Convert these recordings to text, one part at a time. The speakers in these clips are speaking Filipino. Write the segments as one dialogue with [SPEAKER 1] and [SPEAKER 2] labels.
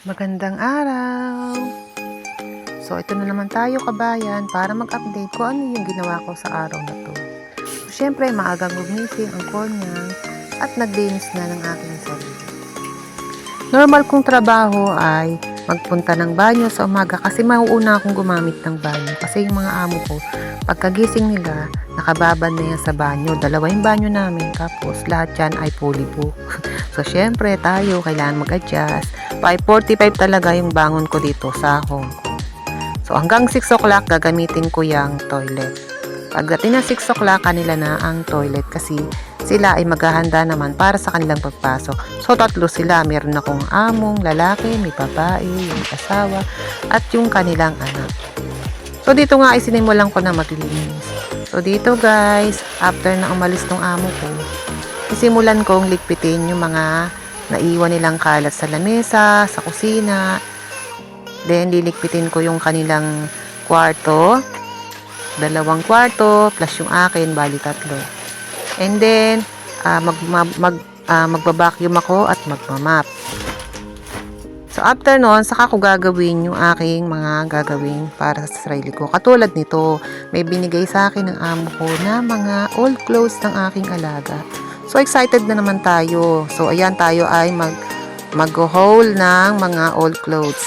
[SPEAKER 1] Magandang araw! So, ito na naman tayo kabayan para mag-update ko ano yung ginawa ko sa araw na to. So, syempre, maagang gumising ang konyang at naglinis na ng aking sarili. Normal kong trabaho ay magpunta ng banyo sa umaga kasi mauuna akong gumamit ng banyo. Kasi yung mga amo ko, pagkagising nila, nakababad na yan sa banyo. Dalawa yung banyo namin, tapos lahat yan ay fully book. So, syempre, tayo, kailangan mag-adjust. 5:45 talaga yung bangon ko dito sa Hong Kong. So, hanggang 6 o'clock, gagamitin ko yung toilet. Pagdating ng 6 o'clock, kanila na ang toilet kasi sila ay maghahanda naman para sa kanilang pagpasok. So, tatlo sila. Meron akong among, lalaki, may babae, yung asawa, at yung kanilang anak. So, dito nga ay sinimulan ko na maglinis. So, dito guys, after na umalis ng amo ko, isimulan kong ligpitin yung mga naiwan nilang kalat sa lamesa, sa kusina. Then, liligpitin ko yung kanilang kwarto. 2 kwarto, plus yung akin, bali 3. And then, magbabacuum ako at magmamap. So, after nun, saka ko gagawin yung aking mga gagawin para sa sarili ko. Katulad nito, may binigay sa akin ng amo ko na mga old clothes ng aking alaga. So, excited na naman tayo. So, ayan, tayo ay mag-haul ng mga old clothes.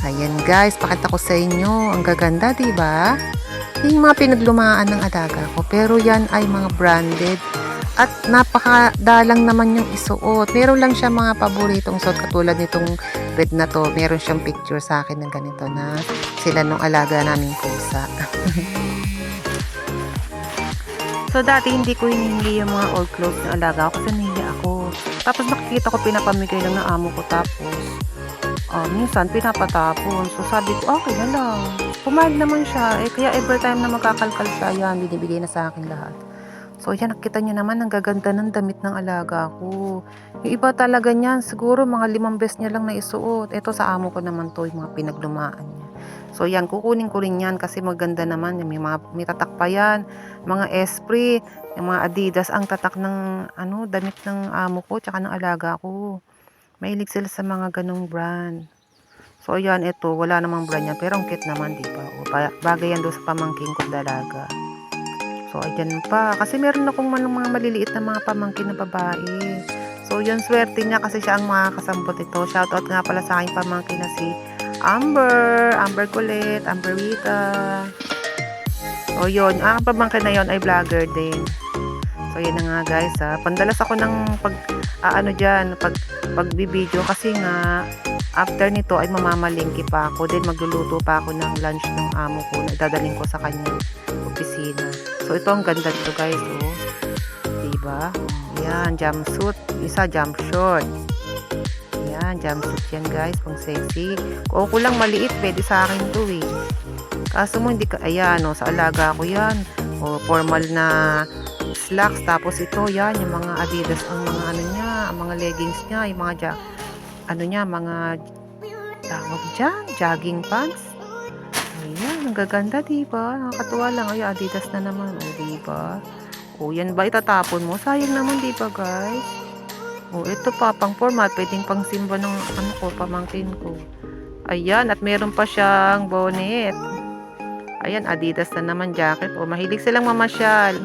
[SPEAKER 1] Ayan guys, pakita ko sa inyo. Ang gaganda, diba? Yung mga pinaglumaan ng alaga ko. Pero yan ay mga branded. At napakadalang naman yung isuot. Meron lang siya mga paboritong suot. Katulad nitong red na to. Meron siyang picture sa akin ng ganito na sila nung alaga naming pusa. So, dati hindi ko hiningi yung mga old clothes ng alaga ko kasi nahiya ako. Tapos nakikita ko pinapamigay lang ng amo ko. Tapos, minsan pinapatapon. So, sabi ko, okay na lang. Pumayag naman siya. Kaya every time na magkakalkal siya, yan, binibigay na sa akin lahat. So, yan, nakita nyo naman, ang gaganda ng damit ng alaga ko. Yung iba talaga niyan, siguro mga 5 beses niya lang naisuot. Ito sa amo ko naman to, yung mga pinaglumaan niya. So, yan, kukunin ko rin yan kasi maganda naman. May tatak pa yan. Mga Esprit, yung mga Adidas, ang tatak ng damit ng amo ko, tsaka ng alaga ko. Mahilig sila sa mga ganong brand. So, ayan, ito, wala namang brand yan. Pero ang cute naman, di ba? Bagay yan doon sa pamangking kong dalaga. So, ayan pa. Kasi meron akong mga maliliit na mga pamangkin na babae. So, yun, swerte niya kasi siya ang makakasambot ito. Shoutout nga pala sa aking pamangkin na si Amber Colette, Amber Rita. So, yun. Ang pamangkin na yun ay vlogger din. So, yan na nga guys, pandalas ako ng pagbibideo kasi nga, after nito ay mamamalingki pa ako. Then, magluluto pa ako ng lunch ng amo ko na idadaling ko sa kanyang opisina. So, ito ang ganda dito guys, oh. Diba? Yan, jumpsuit. Isa, jump short. Yan, jumpsuit yan guys, pang sexy. Kung ako lang maliit, pwede sa akin to eh. Kaso mo, hindi ka, ayan, oh, sa alaga ko yan. O, formal na slacks. Tapos ito, yan, yung mga Adidas, ang mga niya, ang mga leggings niya, yung mga mga tawag dyan, jogging pants. Ayan, ang gaganda, diba? Nakakatuwa lang. Ay, Adidas na naman, o, diba? O, yan ba itatapon mo? Sayang naman, diba, guys? O, ito pa, pang formal, pwedeng pang simba ng pamangkin ko. Ayan, at meron pa siyang bonnet. Ayan, Adidas na naman jacket. O, mahilig silang mamasyal.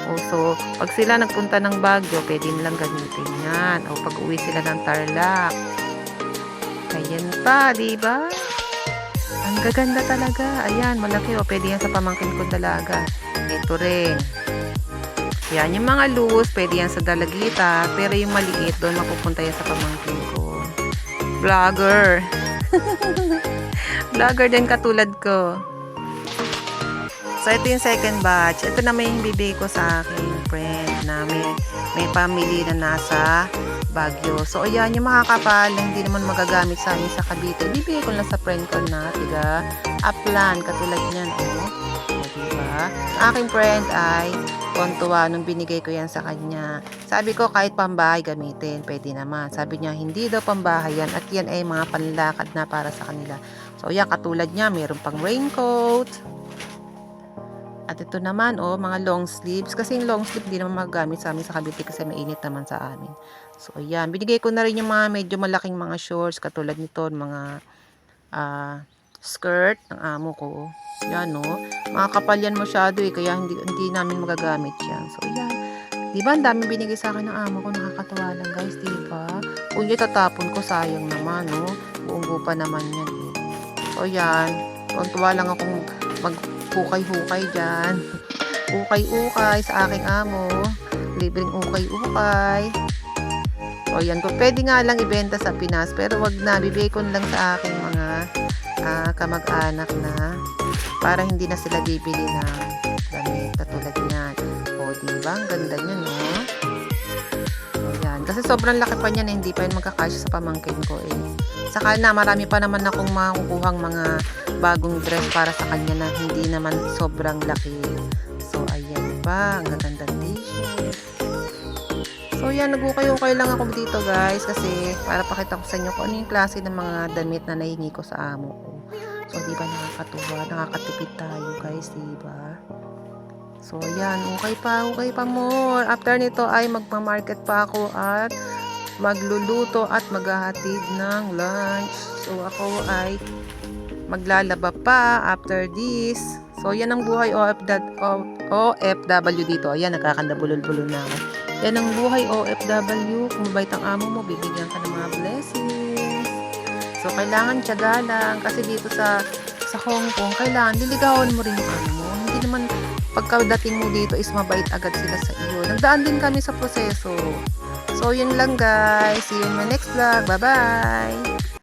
[SPEAKER 1] O, so, pag sila nagpunta ng Baguio, pwede nilang gamitin yan. O, pag uwi sila ng Tarlac. Ayan pa, diba? Ang gaganda talaga. Ayan, malaki. O, pwede yan sa pamangkin ko dalaga. Ito rin. Yan, yung mga loose, pwede yan sa dalagita. Pero yung maliit, doon mapupunta yan sa pamangkin ko. Vlogger. Vlogger din katulad ko. So, ito yung second batch. Ito na may bibigay ko sa aking friend na may family na nasa Baguio. So, ayan, yung makakapal na hindi naman magagamit sa amin sa Cavite. Bibigay ko lang sa friend ko na, tiga, Upland, katulad niyan, oh. Diba? Ang aking friend ay kontuwa nung binigay ko yan sa kanya. Sabi ko, kahit pambahay gamitin, pwede naman. Sabi niya, hindi daw pambahay yan at yan ay mga panlakad na para sa kanila. So, yan, katulad niya, mayroon pang raincoat. At ito naman, oh, mga long sleeves. Kasi yung long sleeve, hindi naman magagamit sa amin sa Cavite kasi mainit naman sa amin. So, ayan. Binigay ko na rin yung mga medyo malaking mga shorts katulad nito, mga skirt ng amo ko. Yan, no? Makakapal yan masyado eh, kaya hindi namin magagamit yan. So, ayan. Diba, ang dami binigay sa akin ng amo ko. Nakakatawa lang, guys, diba? Kung itatapon ko, sayang naman, no? Buong pa naman yan eh. So, ayan. Tuwa lang akong maghukay-hukay dyan. Ukay-ukay sa aking amo. Libreng ukay-ukay. So, yan. Kung pwede nga lang ibenta sa Pinas, pero wag na. Bibigay ko lang sa aking mga kamag-anak na para hindi na sila bibili ng damit katulad niyan. O, diba? Ang ganda niya, no? O, yan. Kasi sobrang laki pa niya na hindi pa yun magkakasya sa pamangkin ko eh. Saka na, marami pa naman akong makukuhang mga bagong dress para sa kanya na hindi naman sobrang laki. So, ayan pa. Ang ganda t-shirt. So, yan. Nag-ukay-ukay lang ako dito, guys. Kasi, para pakita ko sa inyo kung ano yung klase ng mga damit na nahingi ko sa amo ko. So, diba nakakatuwa? Nakakatipid tayo, guys. Diba? So, yan. Ukay pa more. After nito ay magpa-market pa ako at magluluto at maghahatid ng lunch. So, ako ay maglalaba pa after this. So, yan ang buhay OFW dito. Ayan, nakakandabulol-bulol na ako. Yan ang buhay OFW. Kung mabait ang amo mo, bibigyan ka ng mga blessings. So, kailangan tiyaga lang. Kasi dito sa Hong Kong, kailangan liligawan mo rin yung amo mo. Hindi naman pagkadating mo dito is mabait agad sila sa iyo. Nagdaan din kami sa proseso. So, yun lang guys. See you in my next vlog. Bye-bye!